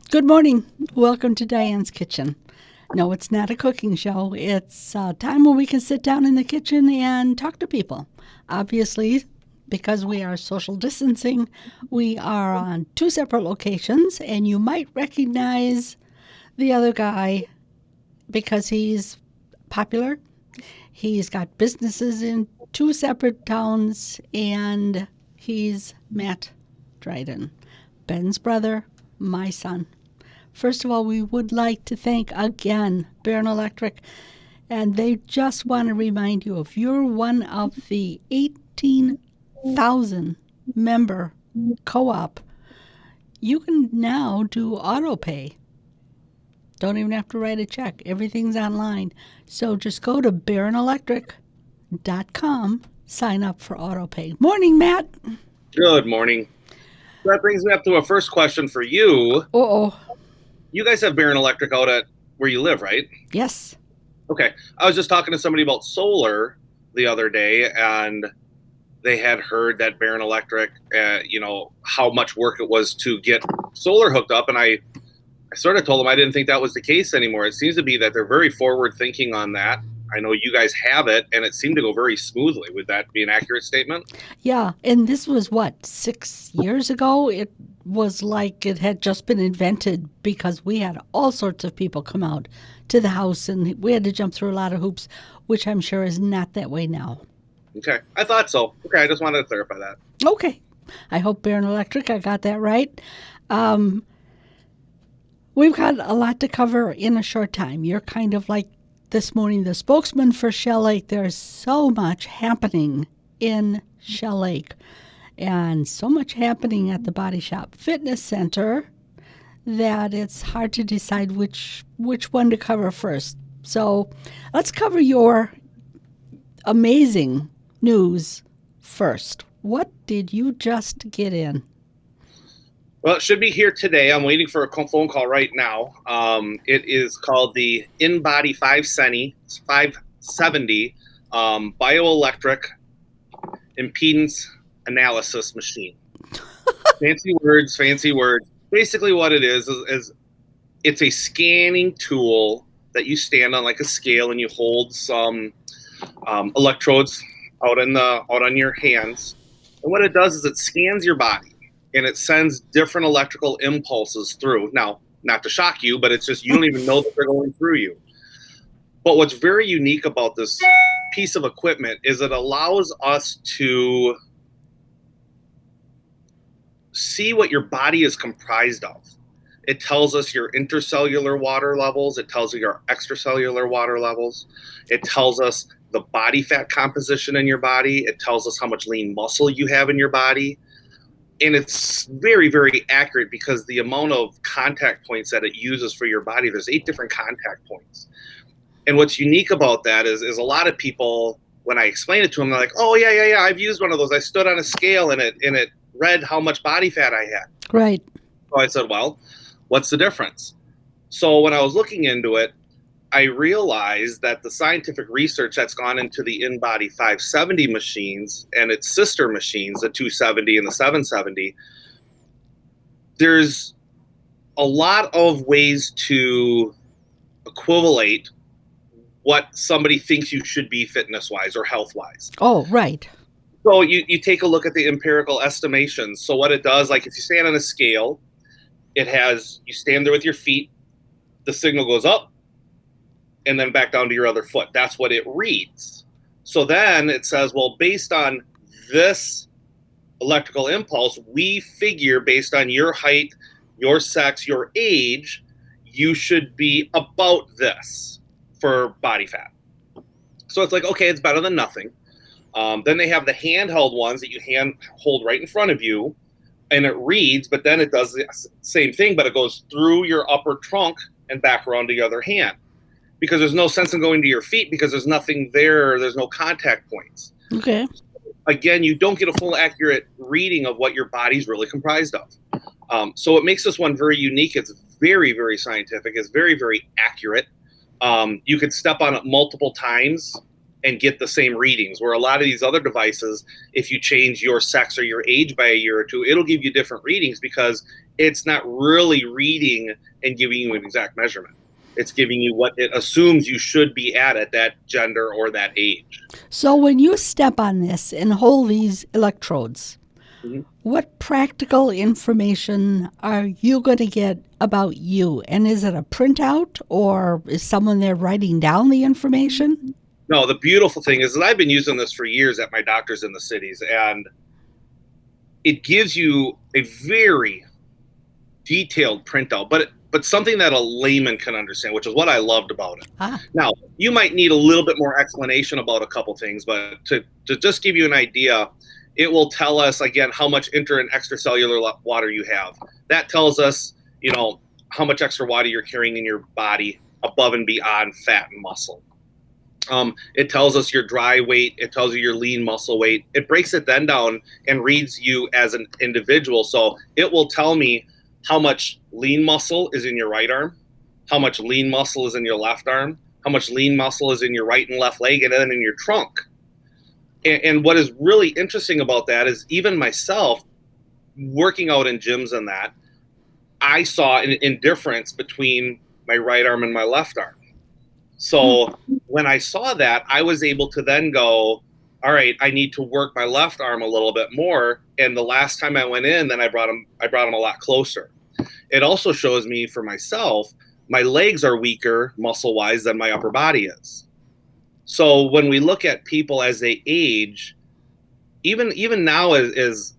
Good morning. Welcome to Diane's Kitchen. No, it's not a cooking show. It's a time when we can sit down in the kitchen and talk to people. Obviously, because we are social distancing, we are on two separate locations, and you might recognize the other guy because he's popular. He's got businesses in two separate towns, and he's Matt Dryden, Ben's brother, my son. First of all, we would like to thank again Baron Electric, and they just want to remind you if you're one of the 18,000 member co op, you can now do auto pay. Don't even have to write a check, everything's online. So just go to baronelectric.com, sign up for auto pay. Morning, Matt. Good morning. That brings me up to a first question for you. Uh-oh. You guys have Baron Electric out at where you live, right? Yes. Okay. I was just talking to somebody about solar the other day, and they had heard that Baron Electric, how much work it was to get solar hooked up. And I sort of told them I didn't think that was the case anymore. It seems to be that they're very forward thinking on that. I know you guys have it, and it seemed to go very smoothly. Would that be an accurate statement? Yeah, and this was what, 6 years ago? It was like it had just been invented because we had all sorts of people come out to the house and we had to jump through a lot of hoops, which I'm sure is not that way now. Okay, I thought so. Okay, I just wanted to clarify that. Okay, I hope Baron Electric, I got that right. We've got a lot to cover in a short time. You're kind of like this morning the spokesman for Shell Lake. There's so much happening in Shell Lake and so much happening at the Body Shop Fitness Center that it's hard to decide which one to cover first. So let's cover your amazing news first. What did you just get in? Well, it should be here today. I'm waiting for a phone call right now. It is called the InBody 570 bioelectric impedance analysis machine. Fancy words. Basically what it is it's a scanning tool that you stand on like a scale and you hold some electrodes out on your hands. And what it does is it scans your body. And it sends different electrical impulses through. Now, not to shock you, but it's just you don't even know that they're going through you. But what's very unique about this piece of equipment is it allows us to see what your body is comprised of. It tells us your intercellular water levels. It tells you your extracellular water levels. It tells us the body fat composition in your body. It tells us how much lean muscle you have in your body. And it's very, very accurate because the amount of contact points that it uses for your body, there's 8 different contact points. And what's unique about that is a lot of people, when I explain it to them, they're like, oh, yeah, I've used one of those. I stood on a scale and it read how much body fat I had. Right. So I said, well, what's the difference? So when I was looking into it, I realized that the scientific research that's gone into the InBody 570 machines and its sister machines, the 270 and the 770, there's a lot of ways to equivalate what somebody thinks you should be fitness-wise or health-wise. Oh, right. So you take a look at the empirical estimations. So what it does, like if you stand on a scale, you stand there with your feet, the signal goes up, and then back down to your other foot. That's what it reads. So then it says, well, based on this electrical impulse, we figure based on your height, your sex, your age, you should be about this for body fat. So it's like, okay, it's better than nothing. Then they have the handheld ones that you hold right in front of you, and it reads, but then it does the same thing, but it goes through your upper trunk and back around to the other hand. Because there's no sense in going to your feet because there's nothing there. There's no contact points. Okay. Again, you don't get a full accurate reading of what your body's really comprised of. So it makes this one very unique. It's very, very scientific. It's very, very accurate. You could step on it multiple times and get the same readings, where a lot of these other devices, if you change your sex or your age by a year or two, it'll give you different readings because it's not really reading and giving you an exact measurement. It's giving you what it assumes you should be at that gender or that age. So when you step on this and hold these electrodes, Mhm. what practical information are you going to get about you? And is it a printout or is someone there writing down the information? No, the beautiful thing is that I've been using this for years at my doctors in the cities, and it gives you a very detailed printout, but something that a layman can understand, which is what I loved about it. Ah, Now, you might need a little bit more explanation about a couple things, but to just give you an idea, it will tell us, again, how much inter and extracellular water you have. That tells us, how much extra water you're carrying in your body above and beyond fat and muscle. It tells us your dry weight. It tells you your lean muscle weight. It breaks it then down and reads you as an individual. So it will tell me how much lean muscle is in your right arm, how much lean muscle is in your left arm, how much lean muscle is in your right and left leg, and then in your trunk. And what is really interesting about that is even myself, working out in gyms and that, I saw an difference between my right arm and my left arm. So when I saw that, I was able to then go, all right, I need to work my left arm a little bit more. And the last time I went in, then I brought him a lot closer. It also shows me for myself, my legs are weaker muscle wise than my upper body is. So when we look at people as they age, even now as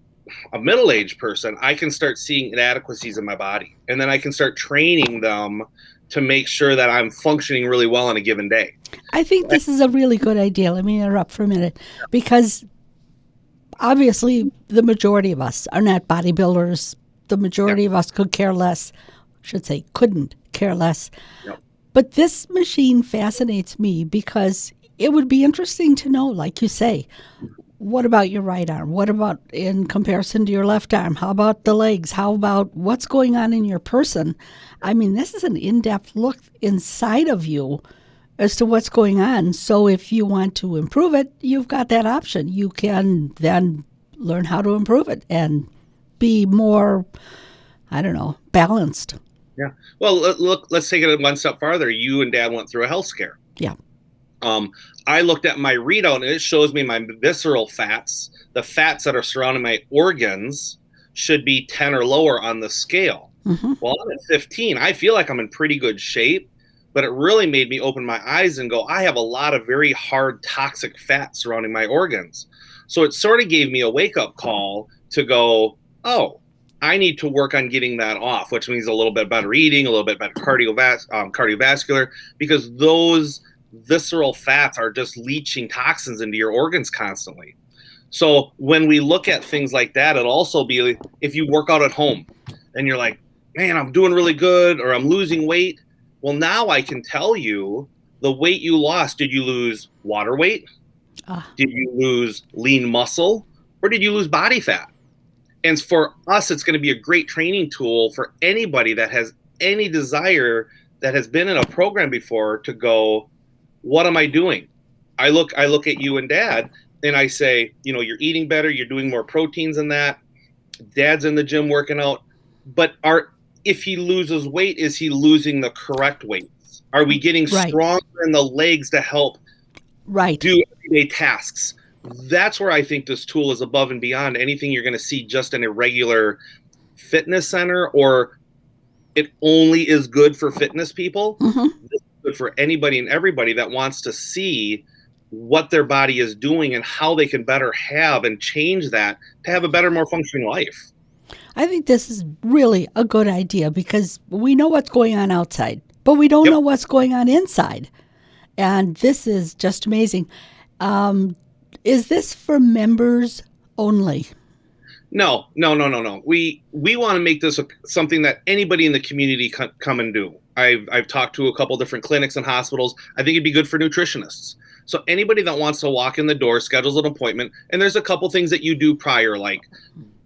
a middle-aged person, I can start seeing inadequacies in my body. And then I can start training them to make sure that I'm functioning really well on a given day. I think this is a really good idea. Let me interrupt for a minute because obviously the majority of us are not bodybuilders. The majority of us could care less, couldn't care less. Yep. But this machine fascinates me because it would be interesting to know, like you say, what about your right arm? What about in comparison to your left arm? How about the legs? How about what's going on in your person? I mean, this is an in-depth look inside of you as to what's going on. So if you want to improve it, you've got that option. You can then learn how to improve it and be more, balanced. Yeah. Well, look, let's take it one step farther. You and Dad went through a health scare. Yeah. I looked at my readout and it shows me my visceral fats, the fats that are surrounding my organs, should be 10 or lower on the scale. Mm-hmm. Well, I'm at 15. I feel like I'm in pretty good shape, but it really made me open my eyes and go, I have a lot of very hard toxic fat surrounding my organs. So it sort of gave me a wake-up call to go, oh, I need to work on getting that off, which means a little bit better eating, a little bit better cardiovascular, because those visceral fats are just leaching toxins into your organs constantly. So when we look at things like that, it'll also be if you work out at home and you're like, man, I'm doing really good or I'm losing weight. Well, now I can tell you the weight you lost. Did you lose water weight? Did you lose lean muscle? Or did you lose body fat? And for us, it's going to be a great training tool for anybody that has any desire that has been in a program before to go, what am I doing? I look at you and Dad and I say, you're eating better. You're doing more proteins than that. Dad's in the gym working out. But if he loses weight, is he losing the correct weights? Are we getting stronger in the legs to help do everyday tasks? That's where I think this tool is above and beyond anything you're going to see just in a regular fitness center, or it only is good for fitness people. Mm-hmm. This is good for anybody and everybody that wants to see what their body is doing and how they can better have and change that to have a better, more functioning life. I think this is really a good idea because we know what's going on outside, but we don't know what's going on inside. And this is just amazing. Is this for members only? No. We want to make this something that anybody in the community can come and do. I've talked to a couple different clinics and hospitals. I think it'd be good for nutritionists. So anybody that wants to walk in the door, schedules an appointment, and there's a couple things that you do prior, like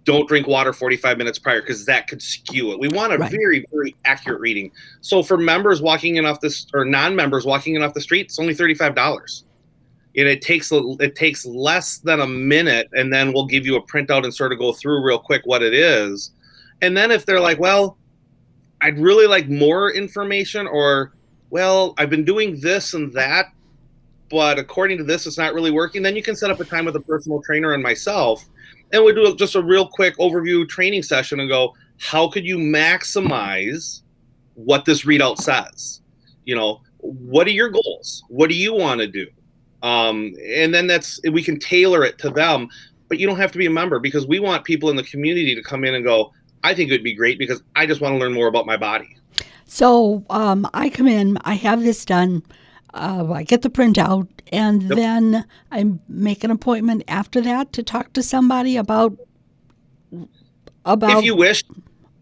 don't drink water 45 minutes prior because that could skew it. We want a very, very accurate reading. So for members walking in off this, or non-members walking in off the street, it's only $35. And it takes less than a minute, and then we'll give you a printout and sort of go through real quick what it is. And then if they're like, well, I'd really like more information, or, well, I've been doing this and that, but according to this, it's not really working, then you can set up a time with a personal trainer and myself, and we do just a real quick overview training session and go, how could you maximize what this readout says? You know, what are your goals? What do you want to do? And then we can tailor it to them, but you don't have to be a member, because we want people in the community to come in and go, I think it'd be great because I just want to learn more about my body. So I come in, I have this done, I get the printout, and then I make an appointment after that to talk to somebody about. If you wish.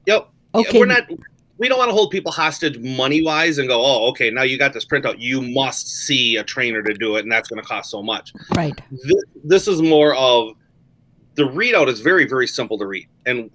Yep. Okay. We don't want to hold people hostage money-wise and go, oh, okay, now you got this printout, you must see a trainer to do it, and that's going to cost so much. Right. This is more of, the readout is very, very simple to read, and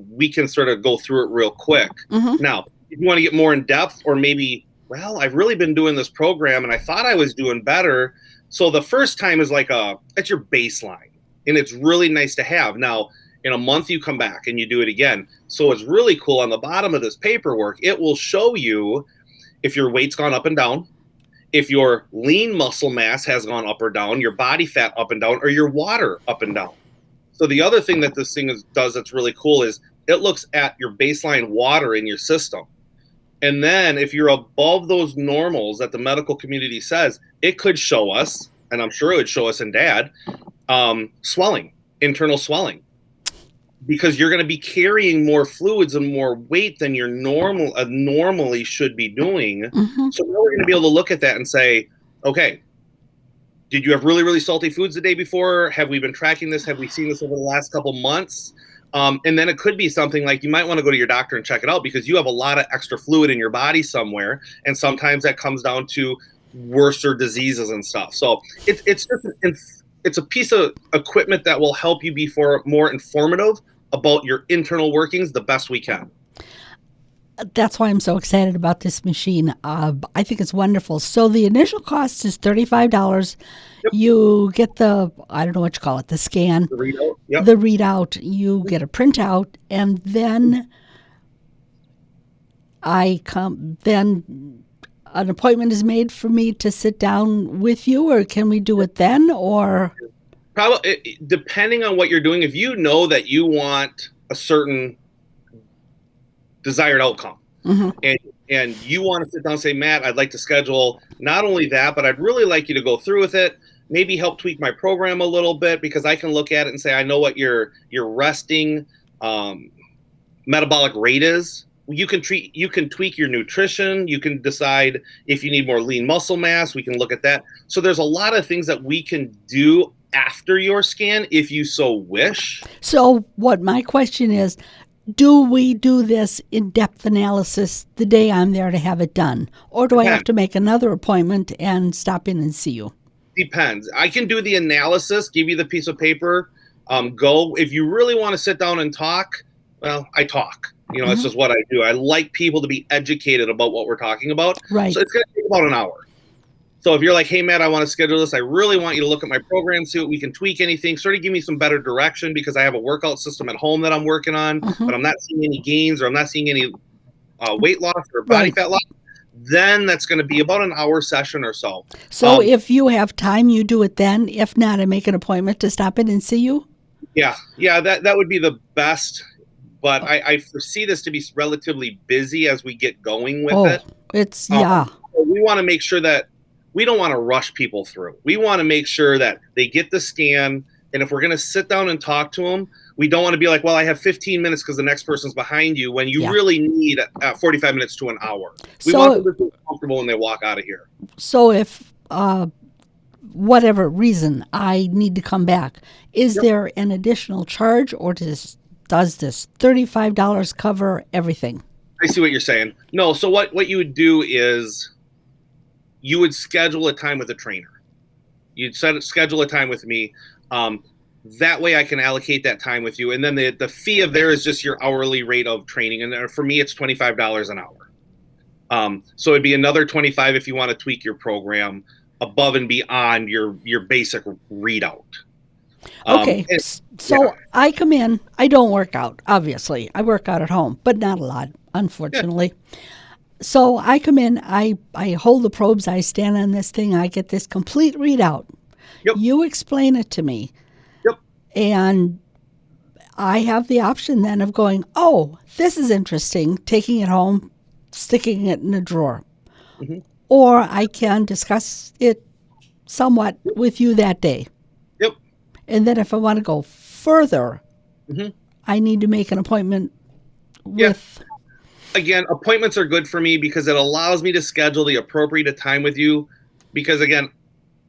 we can sort of go through it real quick. Mm-hmm. Now, if you want to get more in depth, or maybe, well, I've really been doing this program and I thought I was doing better. So the first time is like that's your baseline, and it's really nice to have. Now, in a month, you come back and you do it again. So it's really cool. On the bottom of this paperwork, it will show you if your weight's gone up and down, if your lean muscle mass has gone up or down, your body fat up and down, or your water up and down. So the other thing that this thing does that's really cool is it looks at your baseline water in your system. And then if you're above those normals that the medical community says, it could show us, and I'm sure it would show us in Dad, swelling, internal swelling. Because you're going to be carrying more fluids and more weight than you normally should be doing. Mm-hmm. So now we're going to be able to look at that and say, okay, did you have really, really salty foods the day before? Have we been tracking this? Have we seen this over the last couple months? And then it could be something like you might want to go to your doctor and check it out, because you have a lot of extra fluid in your body somewhere. And sometimes that comes down to worser diseases and stuff. So it's a piece of equipment that will help you be more informative about your internal workings the best we can. That's why I'm so excited about this machine. I think it's wonderful. So the initial cost is $35. Yep. You get the, I don't know what you call it, the scan, the readout. Yep. The readout. You get a printout, and then then an appointment is made for me to sit down with you, or can we do it then, or? Probably, depending on what you're doing, if you know that you want a certain desired outcome, mm-hmm. and you want to sit down and say, Matt, I'd like to schedule not only that, but I'd really like you to go through with it, maybe help tweak my program a little bit, because I can look at it and say, I know what your resting metabolic rate is. You can tweak your nutrition. You can decide if you need more lean muscle mass. We can look at that. So there's a lot of things that we can do after your scan if you so wish. So what my question is, do we do this in-depth analysis the day I'm there to have it done? Or do I have to make another appointment and stop in and see you? Depends. I can do the analysis, give you the piece of paper, go. If you really want to sit down and talk, well, I talk. You know, mm-hmm. That's just what I do. I like people to be educated about what we're talking about. Right. So it's going to take about an hour. So if you're like, hey, Matt, I want to schedule this. I really want you to look at my program, see what we can tweak anything, sort of give me some better direction, because I have a workout system at home that I'm working on, mm-hmm. but I'm not seeing any gains, or I'm not seeing any weight loss or body fat loss. Then that's going to be about an hour session or so. So if you have time, you do it then. If not, I make an appointment to stop in and see you? Yeah, that would be the best. But I foresee this to be relatively busy as we get going with it. It's, yeah. We want to make sure that we don't want to rush people through. We want to make sure that they get the scan. And if we're going to sit down and talk to them, we don't want to be like, well, I have 15 minutes because the next person's behind you, when you really need 45 minutes to an hour. We want them to feel comfortable when they walk out of here. So if whatever reason I need to come back, is there an additional charge, or does this $35 cover everything? I see what you're saying. No, so what you would do is you would schedule a time with a trainer. You'd schedule a time with me. That way I can allocate that time with you. And then the fee of there is just your hourly rate of training. And for me, it's $25 an hour. So it'd be another $25 if you want to tweak your program. above and beyond your basic readout. Okay, so I come in. I don't work out, obviously. I work out at home, but not a lot, unfortunately. So I come in, I hold the probes, I stand on this thing, I get this complete readout. Yep. You explain it to me. Yep. And I have the option then of going, oh, this is interesting, taking it home, sticking it in a drawer. Mm-hmm. Or I can discuss it somewhat with you that day. Yep. And then if I want to go further, Mm-hmm. I need to make an appointment with... Again, appointments are good for me because it allows me to schedule the appropriate time with you. Because again,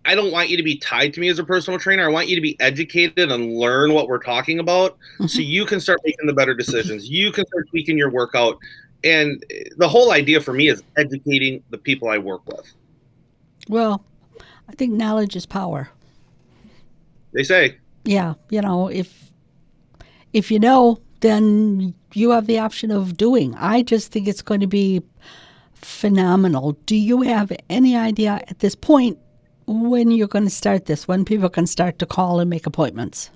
I don't want you to be tied to me as a personal trainer. I want you to be educated and learn what we're talking about, so you can start making the better decisions. You can start tweaking your workout. And the whole idea for me is educating the people I work with. Well, I think knowledge is power. They say. Yeah, if you know, then you have the option of doing. I just think it's going to be phenomenal. Do you have any idea at this point when you're going to start this, when people can start to call and make appointments?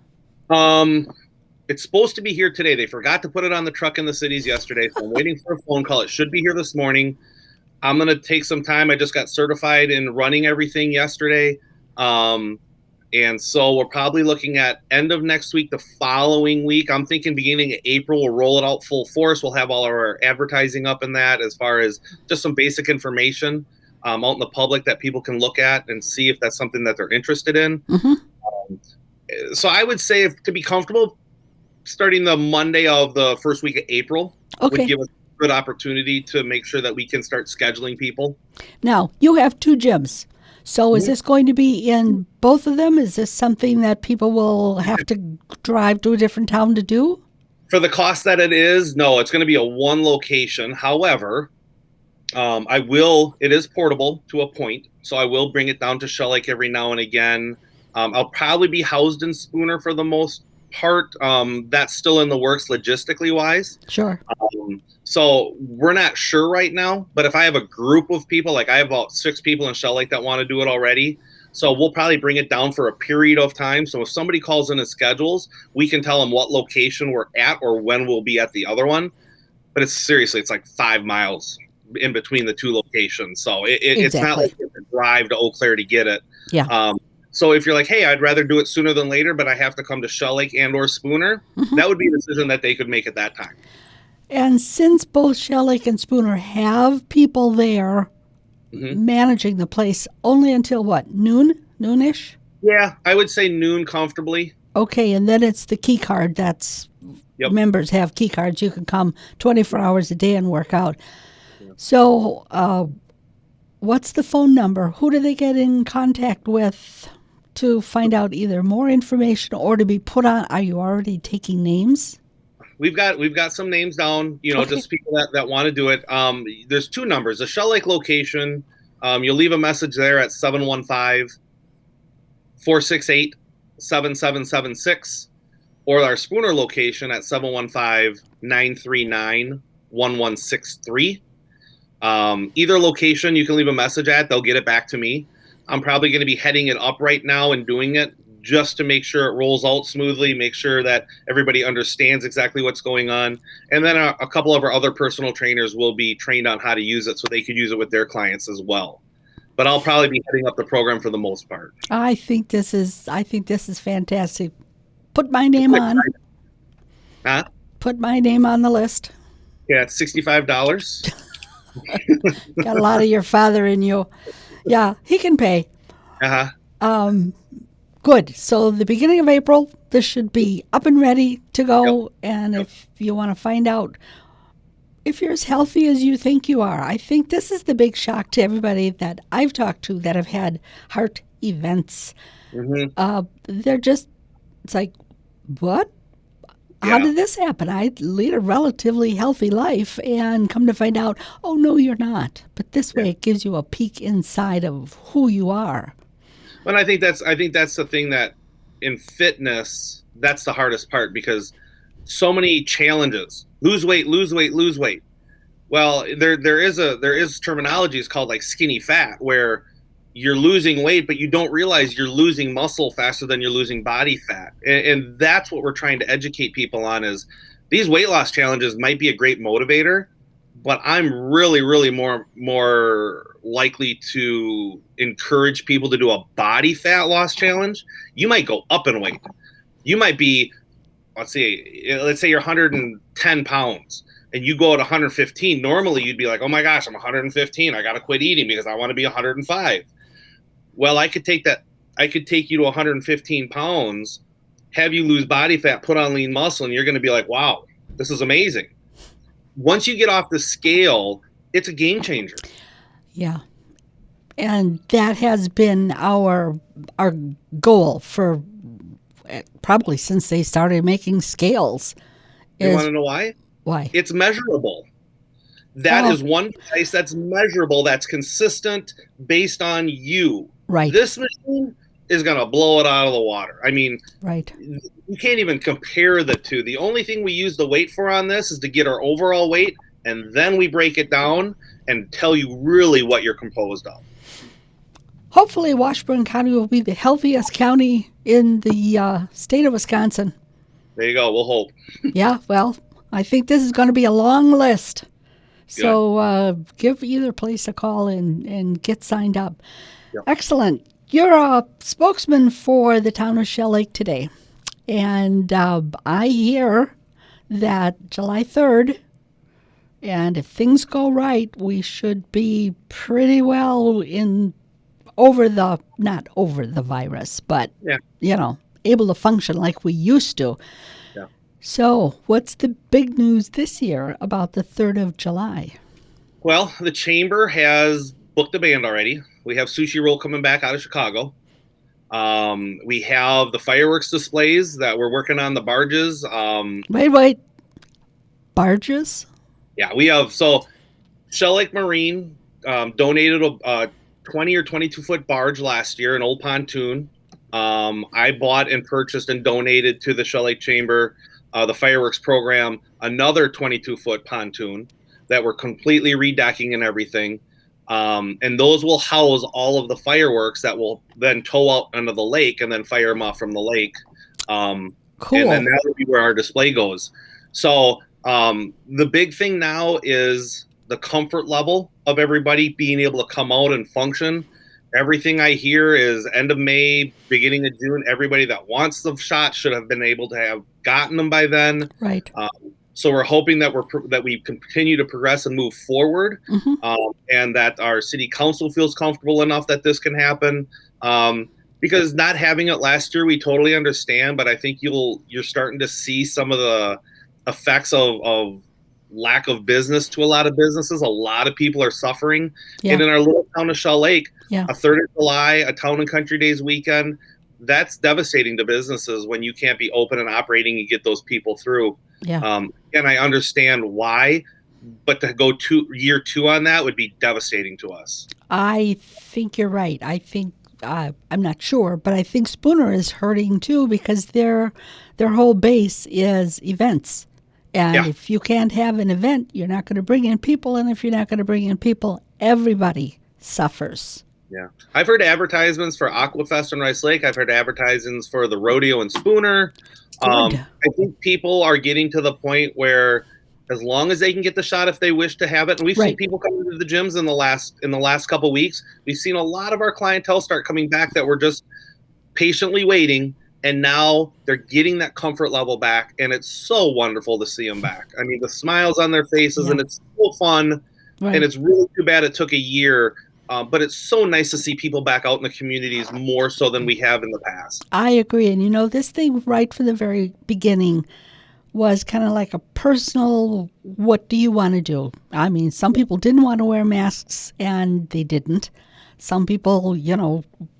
It's supposed to be here today. They forgot to put it on the truck in the cities yesterday, so I'm waiting for a phone call. It should be here this morning. I'm going to take some time. I just got certified in running everything yesterday. And so we're probably looking at end of next week, the following week. I'm thinking beginning of April, we'll roll it out full force. We'll have all our advertising up in that, as far as just some basic information out in the public that people can look at and see if that's something that they're interested in. Mm-hmm. So I would say, to be comfortable, starting the Monday of the first week of April would give us a good opportunity to make sure that we can start scheduling people. Now, you have 2 gyms. So is this going to be in both of them? Is this something that people will have to drive to a different town to do? For the cost that it is, no, it's going to be a one location. However, it is portable to a point, so I will bring it down to Shell Lake every now and again. I'll probably be housed in Spooner for the most part. That's still in the works logistically wise. Sure. So we're not sure right now, but if I have a group of people, like I have about 6 people in Shell Lake that want to do it already, so we'll probably bring it down for a period of time. So if somebody calls in and schedules, we can tell them what location we're at or when we'll be at the other one. But it's like 5 miles in between the 2 locations. So it's not like you have to drive to Eau Claire to get it. Yeah. So if you're like, hey, I'd rather do it sooner than later, but I have to come to Shell Lake and or Spooner, that would be a decision that they could make at that time. And since both Shell Lake and Spooner have people there managing the place only until what, noonish? Yeah, I would say noon comfortably. Okay, and then it's the key card. That's members have key cards. You can come 24 hours a day and work out. Yeah. So what's the phone number? Who do they get in contact with to find out either more information or to be put on? Are you already taking names? We've got some names down, just people that want to do it. There's 2 numbers. The Shell Lake location, you'll leave a message there at 715-468-7776, or our Spooner location at 715-939-1163. Either location you can leave a message at, they'll get it back to me. I'm probably going to be heading it up right now and doing it, just to make sure it rolls out smoothly, make sure that everybody understands exactly what's going on. And then a couple of our other personal trainers will be trained on how to use it so they could use it with their clients as well. But I'll probably be heading up the program for the most part. I think this is fantastic. Put my name on. Huh? Put my name on the list. Yeah, it's $65. Got a lot of your father in you. Yeah, he can pay. Good. So the beginning of April, this should be up and ready to go. Yep. And if you want to find out if you're as healthy as you think you are, I think this is the big shock to everybody that I've talked to that have had heart events. They're just, it's like, what? How did this happen? I lead a relatively healthy life and come to find out, oh, no, you're not. But this way it gives you a peek inside of who you are. Well, I think that's the thing that in fitness, that's the hardest part, because so many challenges, lose weight. Well, there is terminology, it's called like skinny fat, where you're losing weight, but you don't realize you're losing muscle faster than you're losing body fat. And that's what we're trying to educate people on is these weight loss challenges might be a great motivator, but I'm really, really more likely to encourage people to do a body fat loss challenge. You might go up in weight. You might be, let's say you're 110 pounds and you go at 115. Normally you'd be like, oh my gosh, I'm 115. I got to quit eating because I want to be 105. Well, I could take you to 115 pounds, have you lose body fat, put on lean muscle, and you're going to be like, wow, this is amazing. Once you get off the scale, it's a game changer. Yeah. And that has been our goal for probably since they started making scales. You want to know why? Why? It's measurable. That is one price that's measurable, that's consistent based on you. Right. This machine is going to blow it out of the water. I mean, right. You can't even compare the two. The only thing we use the weight for on this is to get our overall weight, and then we break it down and tell you really what you're composed of. Hopefully, Washburn County will be the healthiest county in the state of Wisconsin. There you go. We'll hope. Yeah, well, I think this is going to be a long list. Good. So give either place a call and get signed up. Yep. Excellent. You're a spokesman for the town of Shell Lake today. And I hear that July 3rd, and if things go right, we should be pretty well not over the virus, but, able to function like we used to. Yeah. So what's the big news this year about the 3rd of July? Well, the Chamber has booked a band already. We have Sushi Roll coming back out of Chicago. We have the fireworks displays that we're working on, the barges. Wait. Barges? Yeah, we have. So Shell Lake Marine donated a 20 or 22-foot barge last year, an old pontoon. I bought and purchased and donated to the Shell Lake Chamber, the fireworks program, another 22-foot pontoon that we're completely redecking and everything. And those will house all of the fireworks that will then tow out into the lake and then fire them off from the lake. Cool. And then that will be where our display goes. So the big thing now is the comfort level of everybody being able to come out and function. Everything I hear is end of May, beginning of June. Everybody that wants the shot should have been able to have gotten them by then. Right. So we're hoping that we continue to progress and move forward, and that our city council feels comfortable enough that this can happen. Because not having it last year, we totally understand, but I think you're starting to see some of the effects of lack of business to a lot of businesses. A lot of people are suffering. Yeah. And in our little town of Shell Lake, a 3rd of July, a Town and Country Days weekend, that's devastating to businesses when you can't be open and operating and get those people through. Yeah. And I understand why, but to go year 2 on that would be devastating to us. I think you're right. I think I'm not sure, but I think Spooner is hurting too because their whole base is events. And if you can't have an event, you're not going to bring in people. And if you're not going to bring in people, everybody suffers. Yeah. I've heard advertisements for Aquafest in Rice Lake. I've heard advertisements for the rodeo in Spooner. I think people are getting to the point where as long as they can get the shot if they wish to have it, and we've seen people come into the gyms in the last couple of weeks. We've seen a lot of our clientele start coming back that were just patiently waiting. And now they're getting that comfort level back, and it's so wonderful to see them back. I mean, the smiles on their faces, and it's so fun, and it's really too bad it took a year, but it's so nice to see people back out in the communities more so than we have in the past. I agree, and this thing right from the very beginning was kind of like a personal, what do you want to do? I mean, some people didn't want to wear masks, and they didn't. Some people,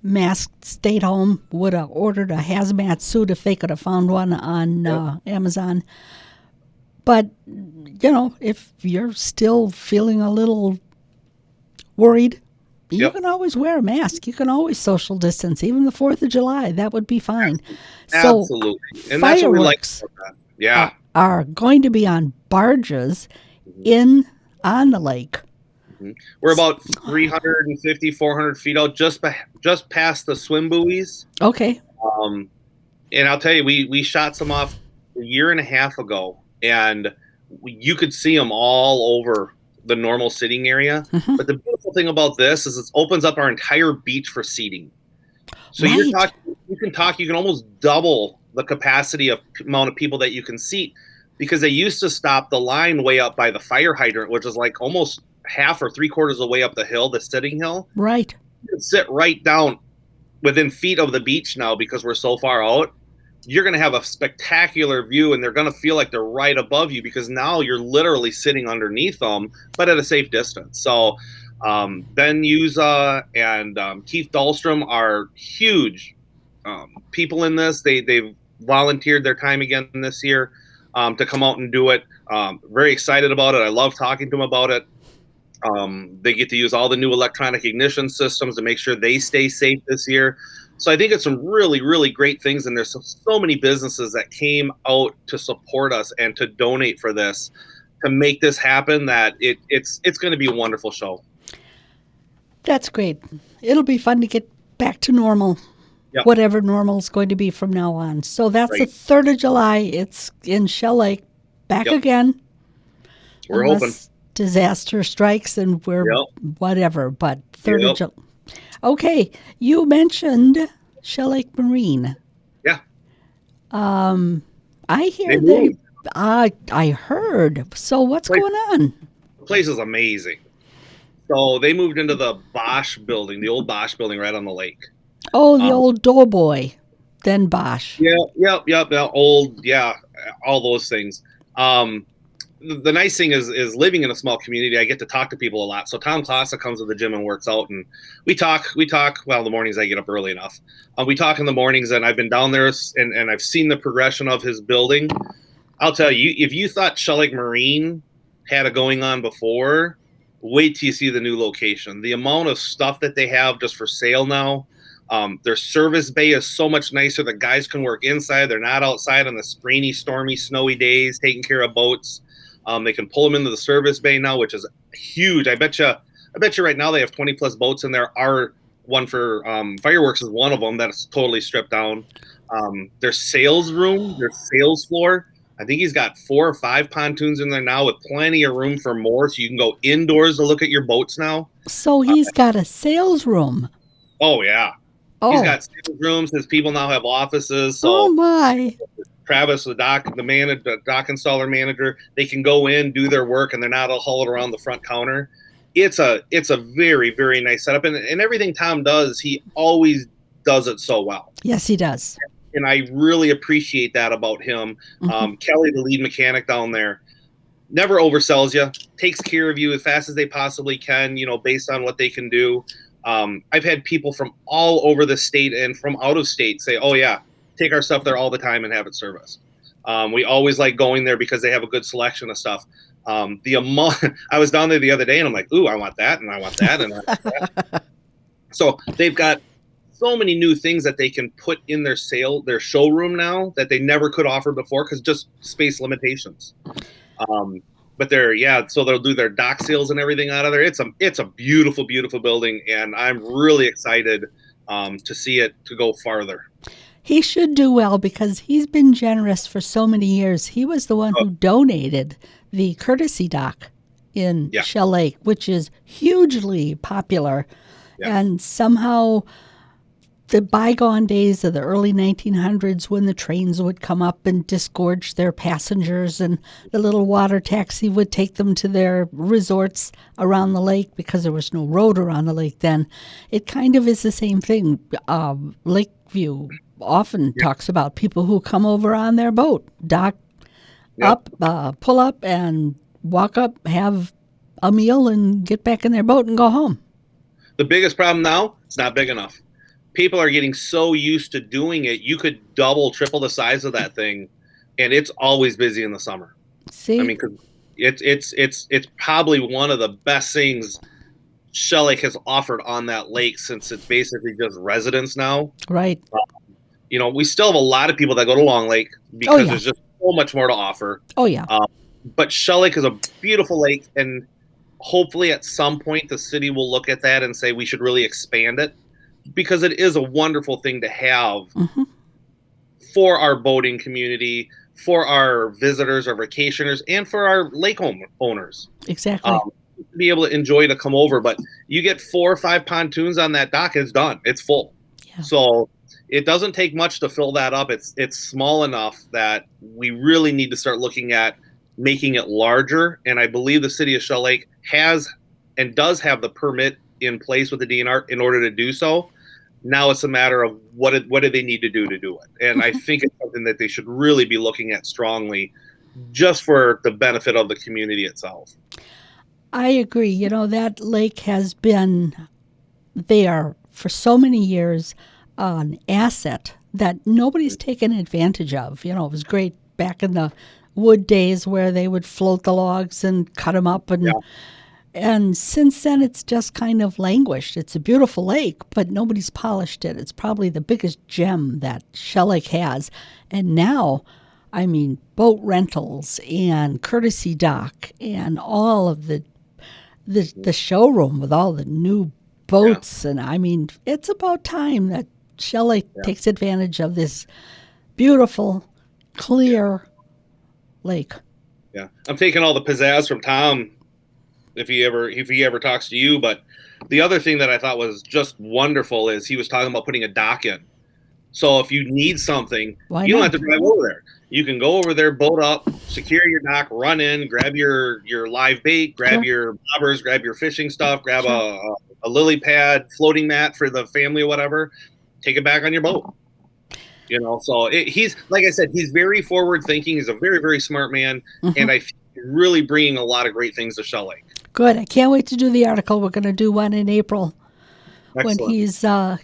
masked, stayed home, would have ordered a hazmat suit if they could have found one on Amazon. But, if you're still feeling a little worried, you can always wear a mask. You can always social distance, even the 4th of July. That would be fine. Absolutely. So and that's what we like about that. Yeah. Are going to be on barges on the lake. We're about 350, 400 feet out, just past the swim buoys. Okay. And I'll tell you, we shot some off a year and a half ago, and you could see them all over the normal sitting area. Mm-hmm. But the beautiful thing about this is it opens up our entire beach for seating. So Right. you can almost double the capacity of amount of people that you can seat, because they used to stop the line way up by the fire hydrant, which is like almost half or 3/4 of the way up the hill, the sitting hill. Right. You can sit right down within feet of the beach now because we're so far out. You're going to have a spectacular view, and they're going to feel like they're right above you because now you're literally sitting underneath them, but at a safe distance. So Ben Yuza and Keith Dahlstrom are huge people in this. They've volunteered their time again this year to come out and do it. Very excited about it. I love talking to them about it. They get to use all the new electronic ignition systems to make sure they stay safe this year. So I think it's some really, really great things. And there's so many businesses that came out to support us and to donate for this, to make this happen, that it's going to be a wonderful show. That's great. It'll be fun to get back to normal, Yep. whatever normal is going to be from now on. So that's Right. the 3rd of July. It's in Shell Lake. Back Yep. again. We're Unless hoping. disaster strikes and we're Yep. whatever, but 3rd Yep. of July. Okay, you mentioned Shell Lake Marine. Yeah. I hear They they. moved. I heard. So what's Like- going on? The place is amazing. So they moved into the Bosch building, the old Bosch building right on the lake. Oh, the old Doughboy, then Bosch. Yep. Old, all those things. The nice thing is living in a small community, I get to talk to people a lot. So Tom Klasa comes to the gym and works out, and we talk. Well, the mornings I get up early enough. We talk in the mornings, and I've been down there and I've seen the progression of his building. I'll tell you, if you thought Shell Lake Marine had it going on before, wait till you see the new location. The amount of stuff that they have just for sale now. Their service bay is so much nicer. The guys can work inside. They're not outside on the rainy, stormy, snowy days taking care of boats. They can pull them into the service bay now, which is huge. I bet you right now they have 20 plus boats in there. Our one for fireworks is one of them that's totally stripped down. Their sales room, their sales floor, I think he's got 4 or 5 pontoons in there now with plenty of room for more. So you can go indoors to look at your boats now. So he's got a sales room. Oh, yeah. Oh, He's got sales rooms. His people now have offices. So oh my. Travis, the dock installer manager, they can go in, do their work, and they're not all hauled around the front counter. It's a very, very nice setup. And everything Tom does, he always does it so well. Yes, he does. And I really appreciate that about him. Mhm. Kelly, the lead mechanic down there, never oversells you, takes care of you as fast as they possibly can, based on what they can do. I've had people from all over the state and from out of state say, oh, yeah, take our stuff there all the time and have it serviced. We always like going there because they have a good selection of stuff. The amount I was down there the other day and I'm like, ooh, I want that and I want that and I want that. So they've got so many new things that they can put in their showroom now that they never could offer before because just space limitations. But so they'll do their dock sales and everything out of there. It's a beautiful, beautiful building, and I'm really excited to see it to go farther. He should do well because he's been generous for so many years. He was the one who donated the courtesy dock in Shell Lake, which is hugely popular. Yeah. And somehow the bygone days of the early 1900s when the trains would come up and disgorge their passengers and the little water taxi would take them to their resorts around the lake because there was no road around the lake then. It kind of is the same thing. Lakeview often talks about people who come over on their boat, dock up, pull up and walk up, have a meal and get back in their boat and go home. The biggest problem now, it's not big enough. People are getting so used to doing it. You could double, triple the size of that thing, and it's always busy in the summer. See? I mean, 'cause it's probably one of the best things Shell Lake has offered on that lake since it's basically just residents now. Right. We still have a lot of people that go to Long Lake because there's just so much more to offer. Oh, yeah. But Shell Lake is a beautiful lake, and hopefully at some point the city will look at that and say we should really expand it, because it is a wonderful thing to have for our boating community, for our visitors, our vacationers, and for our lake home owners. Exactly. To be able to enjoy to come over. But you get 4 or 5 pontoons on that dock, it's done. It's full. Yeah. So it doesn't take much to fill that up. It's small enough that we really need to start looking at making it larger. And I believe the city of Shell Lake has and does have the permit in place with the DNR in order to do so. Now it's a matter of what do they need to do it. And I think it's something that they should really be looking at strongly, just for the benefit of the community itself. I agree. You know, that lake has been there for so many years, an asset that nobody's taken advantage of. You know, it was great back in the wood days where they would float the logs and cut them up. And since then, it's just kind of languished. It's a beautiful lake, but nobody's polished it. It's probably the biggest gem that Shell Lake has. And now, I mean, boat rentals and courtesy dock and all of the showroom with all the new boats. And I mean, it's about time that Shell Lake takes advantage of this beautiful, clear lake. Yeah, I'm taking all the pizzazz from Tom if he ever talks to you. But the other thing that I thought was just wonderful is he was talking about putting a dock in. So if you need something, you don't have to drive over there. You can go over there, boat up, secure your dock, run in, grab your live bait, grab your bobbers, grab your fishing stuff, grab a lily pad, floating mat for the family or whatever, take it back on your boat. You know, so he's, like I said, he's very forward thinking. He's a very, very smart man. And I think he's really bringing a lot of great things to Shell Lake. Good. I can't wait to do the article. We're going to do one in April. Excellent. When he's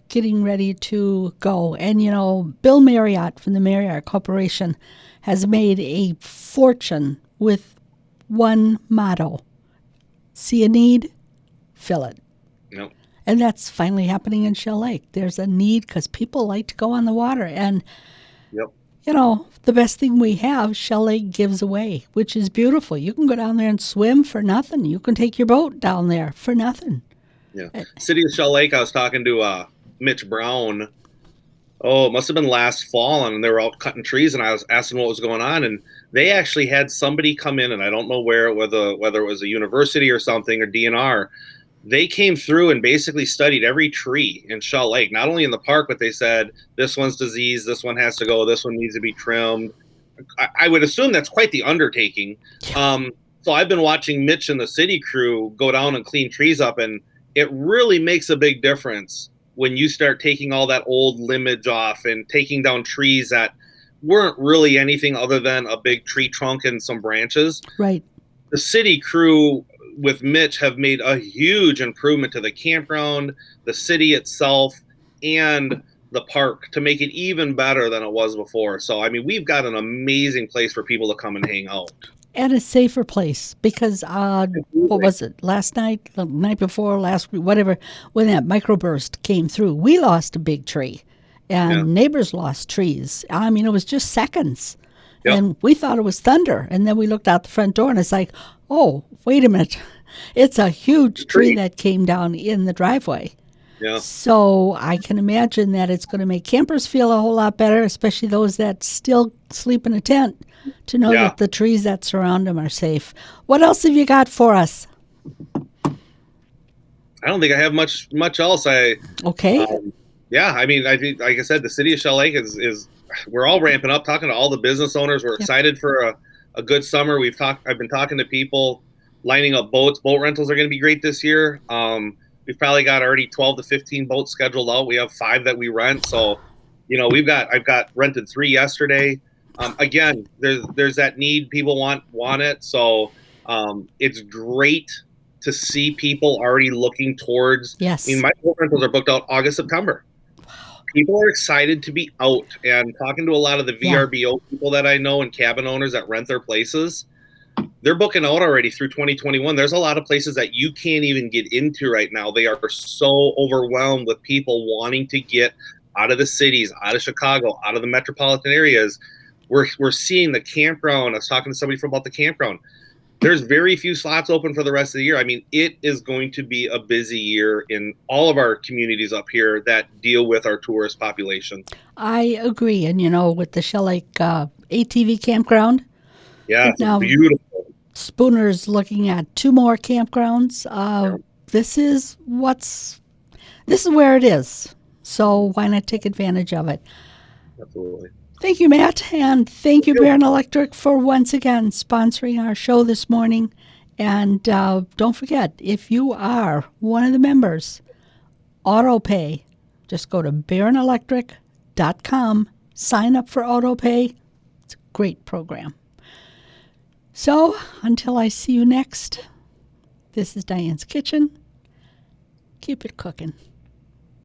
getting ready to go. And, you know, Bill Marriott from the Marriott Corporation has made a fortune with one motto: see a need, fill it. Yep. And that's finally happening in Shell Lake. There's a need because people like to go on the water. And, you know, the best thing we have, Shell Lake gives away, which is beautiful. You can go down there and swim for nothing. You can take your boat down there for nothing. Yeah. City of Shell Lake, I was talking to Mitch Brown. Oh, it must have been last fall, and they were all cutting trees, and I was asking what was going on, and they actually had somebody come in, and I don't know whether it was a university or something or DNR. They came through and basically studied every tree in Shell Lake, not only in the park, but they said, this one's diseased, this one has to go, this one needs to be trimmed. I would assume that's quite the undertaking. So I've been watching Mitch and the city crew go down and clean trees up, and it really makes a big difference when you start taking all that old limbage off and taking down trees that weren't really anything other than a big tree trunk and some branches. Right. The city crew with Mitch have made a huge improvement to the campground, the city itself, and the park to make it even better than it was before. So, I mean, we've got an amazing place for people to come and hang out. And a safer place because, what was it, last night, the night before, last week, whatever, when that microburst came through, we lost a big tree and neighbors lost trees. I mean, it was just seconds. And we thought it was thunder. And then we looked out the front door and it's like, oh, wait a minute. It's a huge tree that came down in the driveway. Yeah. So I can imagine that it's going to make campers feel a whole lot better, especially those that still sleep in a tent, to know that the trees that surround them are safe. What else have you got for us? I don't think I have much else. Okay. I mean, I think, like I said, the city of Shell Lake is we're all ramping up, talking to all the business owners. We're excited for a good summer. I've been talking to people, lining up boats. Boat rentals are going to be great this year. We've probably got already 12 to 15 boats scheduled out. We have 5 that we rent. So, you know, I've got rented 3 yesterday. Again, there's that need. People want it. So it's great to see people already looking towards. Yes. I mean, my boat rentals are booked out August, September. Wow. People are excited to be out, and talking to a lot of the VRBO people that I know and cabin owners that rent their places. They're booking out already through 2021. There's a lot of places that you can't even get into right now. They are so overwhelmed with people wanting to get out of the cities, out of Chicago, out of the metropolitan areas. We're seeing the campground. I was talking to somebody about the campground. there's very few slots open for the rest of the year. I mean, it is going to be a busy year in all of our communities up here that deal with our tourist population. I agree. And, with the Shell Lake ATV campground, Yeah, it's now beautiful. Spooner's looking at 2 more campgrounds. This is where it is. So why not take advantage of it? Absolutely. Thank you, Matt, and thank you, Baron Electric, for once again sponsoring our show this morning. And don't forget, if you are one of the members, AutoPay, just go to baronelectric.com, sign up for AutoPay. It's a great program. So until I see you next, this is Diane's Kitchen. Keep it cooking.